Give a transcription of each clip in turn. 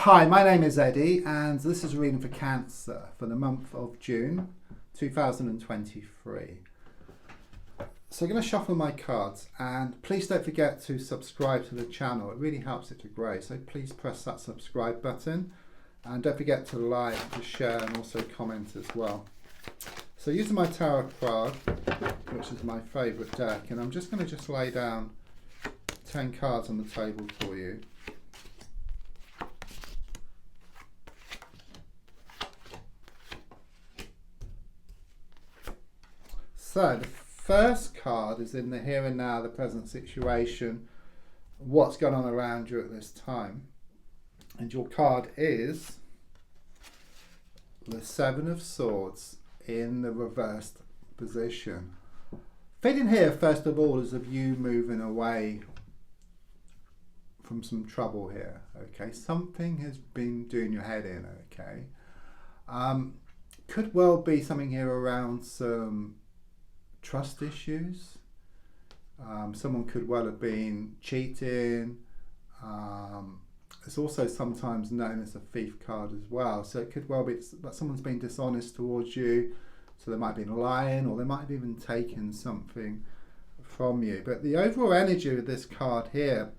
Hi, my name is Eddie and this is a reading for Cancer for the month of June 2023. So I'm going to shuffle my cards, and please don't forget to subscribe to the channel. It really helps it to grow, so please press that subscribe button and don't forget to like, to share and also comment as well. So using my Tarot card, which is my favourite deck, and I'm just going to lay down 10 cards on the table for you. So the first card is in the here and now, the present situation, what's going on around you at this time. And your card is the Seven of Swords in the reversed position. Feeling here, first of all, is of you moving away from some trouble here, okay? Something has been doing your head in, okay? Could well be something here around some trust issues. Someone could well have been cheating. It's also sometimes known as a thief card as well, so it could well be that someone's been dishonest towards you, so they might have been lying, or they might have even taken something from you. But the overall energy of this card here,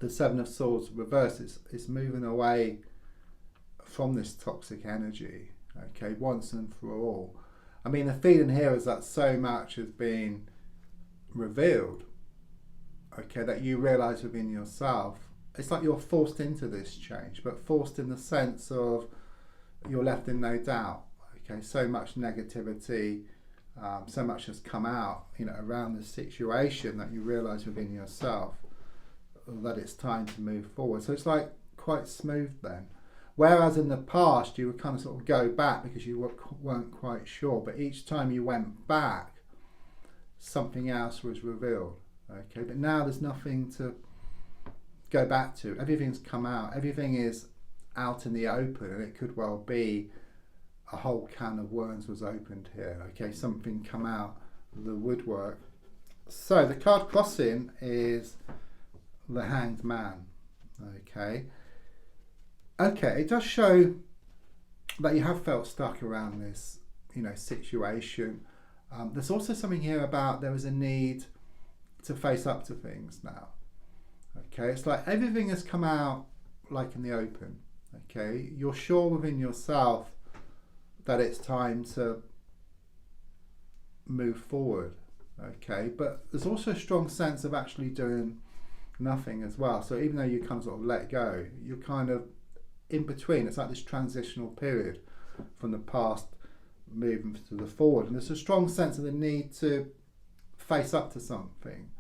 the Seven of Swords reversed, is moving away from this toxic energy, okay, once and for all. I mean, the feeling here is that so much has been revealed, okay, that you realise within yourself. It's like you're forced into this change, but forced in the sense of you're left in no doubt, okay. So much negativity, so much has come out, you know, around the situation that you realise within yourself that it's time to move forward. So it's like quite smooth then. Whereas in the past you would kind of sort of go back because you weren't quite sure, but each time you went back, something else was revealed. Okay, but now there's nothing to go back to. Everything's come out. Everything is out in the open, and it could well be a whole can of worms was opened here. Okay, something come out of the woodwork. So the card crossing is the Hanged Man. Okay. Okay, it does show that you have felt stuck around this, you know, situation. There's also something here about there is a need to face up to things now. Okay, it's like everything has come out like in the open. Okay, you're sure within yourself that it's time to move forward. Okay, but there's also a strong sense of actually doing nothing as well. So even though you kind of sort of let go, you're kind of in between. It's like this transitional period from the past moving to the forward, and there's a strong sense of the need to face up to something.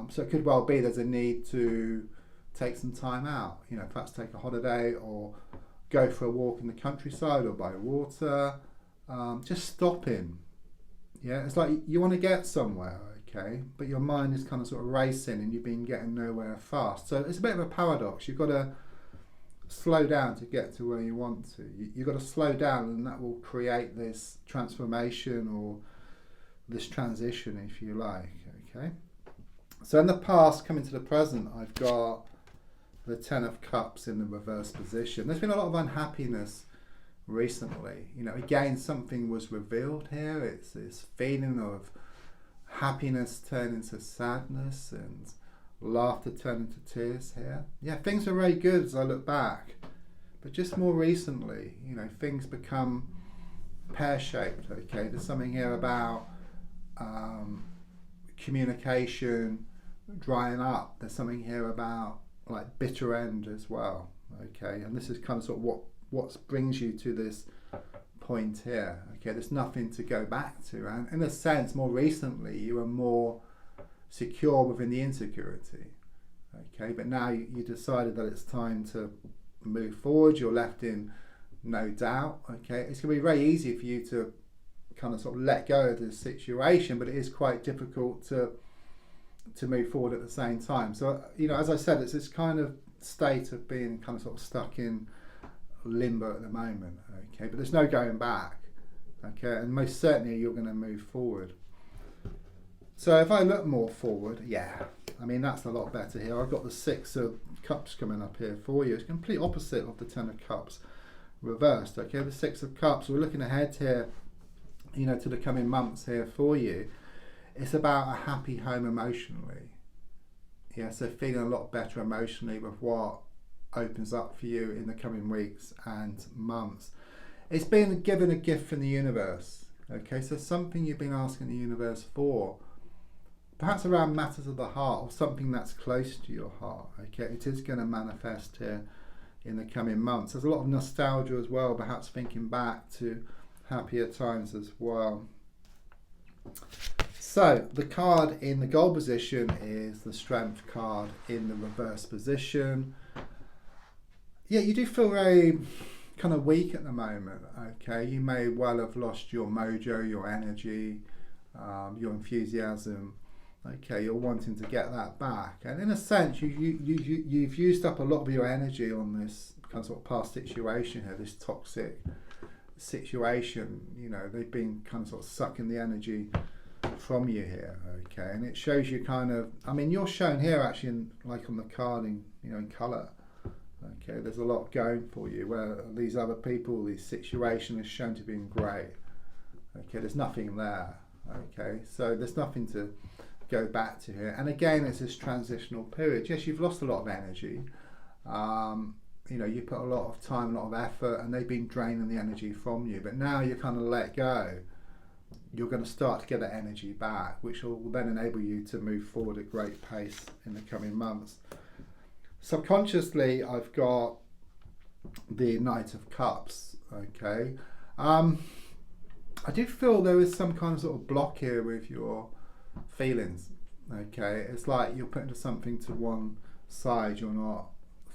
So it could well be there's a need to take some time out, you know, perhaps take a holiday or go for a walk in the countryside or by water, just stopping. Yeah, it's like you want to get somewhere, okay, but your mind is kind of sort of racing and you've been getting nowhere fast. So it's a bit of a paradox. You've got to slow down to get to where you want to. You've got to slow down, and that will create this transformation or this transition, if you like. Okay. So in the past, coming to the present, I've got the Ten of Cups in the reverse position. There's been a lot of unhappiness recently. You know, again, something was revealed here. It's this feeling of happiness turning to sadness and laughter turned into tears here. Yeah, things are very good as I look back, but just more recently, you know, things become pear-shaped. Okay, there's something here about communication drying up. There's something here about like bitter end as well. Okay, and this is kind of sort of what brings you to this point here. Okay, there's nothing to go back to, and in a sense, more recently, you are more secure within the insecurity. Okay, but now you decided that it's time to move forward. You're left in no doubt. Okay, it's going to be very easy for you to kind of sort of let go of this situation, but it is quite difficult to move forward at the same time. So, you know, as I said, it's this kind of state of being kind of sort of stuck in limbo at the moment. Okay, but there's no going back. Okay, and most certainly you're going to move forward. So if I look more forward, I mean, that's a lot better here. I've got the Six of Cups coming up here for you. It's complete opposite of the Ten of Cups reversed. Okay, the Six of Cups, we're looking ahead here, you know, to the coming months here for you. It's about a happy home emotionally. Yeah, so feeling a lot better emotionally with what opens up for you in the coming weeks and months. It's been given a gift from the universe. Okay, so something you've been asking the universe for, perhaps around matters of the heart or something that's close to your heart. Okay, it is going to manifest here in the coming months. There's a lot of nostalgia as well, perhaps thinking back to happier times as well. So the card in the gold position is the Strength card in the reverse position. Yeah, you do feel very kind of weak at the moment. Okay, you may well have lost your mojo, your energy, your enthusiasm. Okay, you're wanting to get that back, and in a sense, you've used up a lot of your energy on this kind of sort of past situation here, this toxic situation. You know, they've been kind of sort of sucking the energy from you here. Okay, and it shows you kind of, I mean, you're shown here actually in, like on the card in, you know, in colour. Okay, there's a lot going for you where these other people, this situation is shown to be in grey. Okay, there's nothing there. Okay, so there's nothing to go back to here. And again, it's this transitional period. Yes, you've lost a lot of energy. You know, you put a lot of time, a lot of effort, and they've been draining the energy from you. But now you kind of let go. You're going to start to get that energy back, which will then enable you to move forward at great pace in the coming months. Subconsciously, I've got the Knight of Cups. Okay, I do feel there is some kind of sort of block here with your feelings. Okay, it's like you're putting something to one side, you're not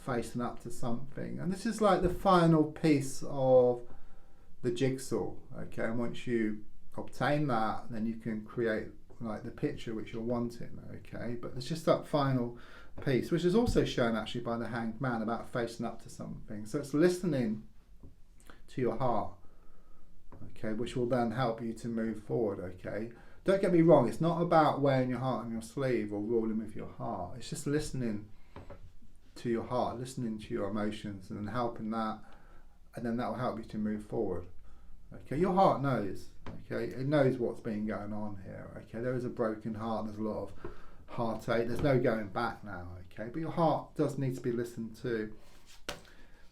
facing up to something, and this is like the final piece of the jigsaw. Okay, and once you obtain that, then you can create like the picture which you're wanting. Okay, but there's just that final piece, which is also shown actually by the Hanged Man, about facing up to something. So it's listening to your heart, okay, which will then help you to move forward. Okay, don't get me wrong, it's not about wearing your heart on your sleeve or ruling with your heart. It's just listening to your heart, listening to your emotions, and helping that, and then that will help you to move forward. Okay, your heart knows. Okay, it knows what's been going on here. Okay, there is a broken heart, there's a lot of heartache, there's no going back now. Okay, but your heart does need to be listened to.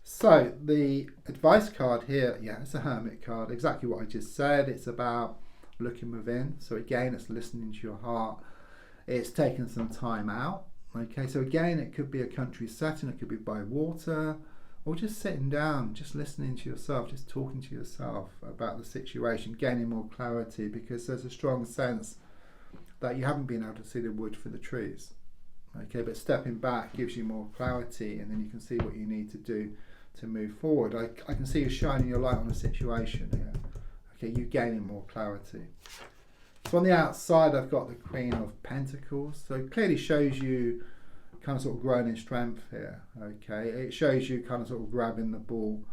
So the advice card here, yeah, it's a Hermit card, exactly what I just said. It's about looking within. So again, it's listening to your heart. It's taking some time out. Okay, so again, it could be a country setting, it could be by water, or just sitting down, just listening to yourself, just talking to yourself about the situation, gaining more clarity, because there's a strong sense that you haven't been able to see the wood for the trees. Okay, but stepping back gives you more clarity, and then you can see what you need to do to move forward. I can see you shining your light on a situation here. Okay, you gaining more clarity. So on the outside, I've got the Queen of Pentacles. So it clearly shows you kind of sort of growing in strength here. Okay, it shows you kind of sort of grabbing the bull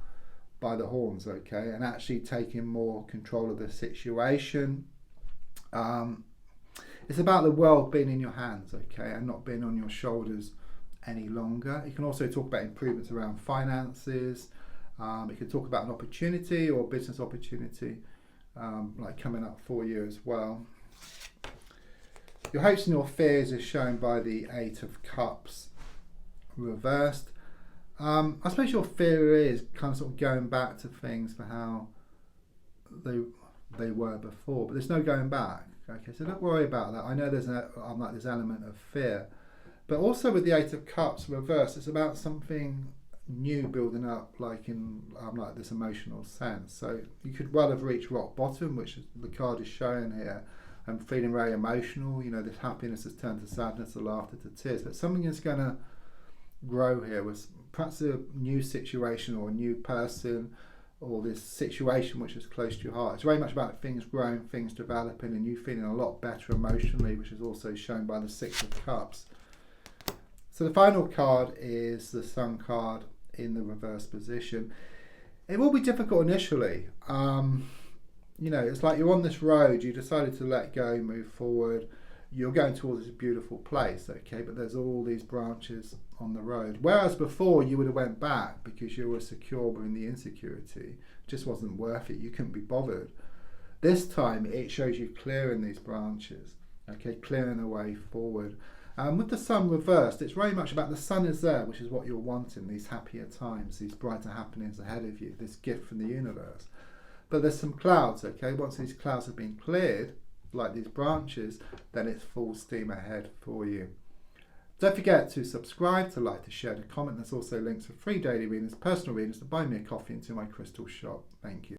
by the horns. Okay, and actually taking more control of the situation. It's about the world being in your hands, okay, and not being on your shoulders any longer. You can also talk about improvements around finances. You can talk about an opportunity or business opportunity like coming up for you as well. Your hopes and your fears is shown by the Eight of Cups reversed. I suppose your fear is kind of sort of going back to things for how they were before, but there's no going back. Okay, so don't worry about that. I know there's this element of fear, but also with the Eight of Cups reversed, it's about something new building up, like in like this emotional sense. So you could well have reached rock bottom, which is, the card is showing here, and feeling very emotional. You know, this happiness has turned to sadness, to laughter, to tears. But something is going to grow here with perhaps a new situation or a new person, or this situation which is close to your heart. It's very much about things growing, things developing, and you feeling a lot better emotionally, which is also shown by the Six of Cups. So the final card is the Sun card in the reverse position. It will be difficult initially. You know, it's like you're on this road, you decided to let go, move forward. you're going towards this beautiful place, okay, but there's all these branches on the road. Whereas before you would have went back because you were secure within the insecurity. It just wasn't worth it. You couldn't be bothered. This time it shows you clearing these branches, okay, clearing a way forward. With the sun reversed, it's very much about the sun is there, which is what you're wanting, these happier times, these brighter happenings ahead of you, this gift from the universe. But there's some clouds, okay? Once these clouds have been cleared, like these branches, then it's full steam ahead for you. Don't forget to subscribe, to like, to share, to comment. There's also links for free daily readings, personal readings, to buy me a coffee into my crystal shop. Thank you.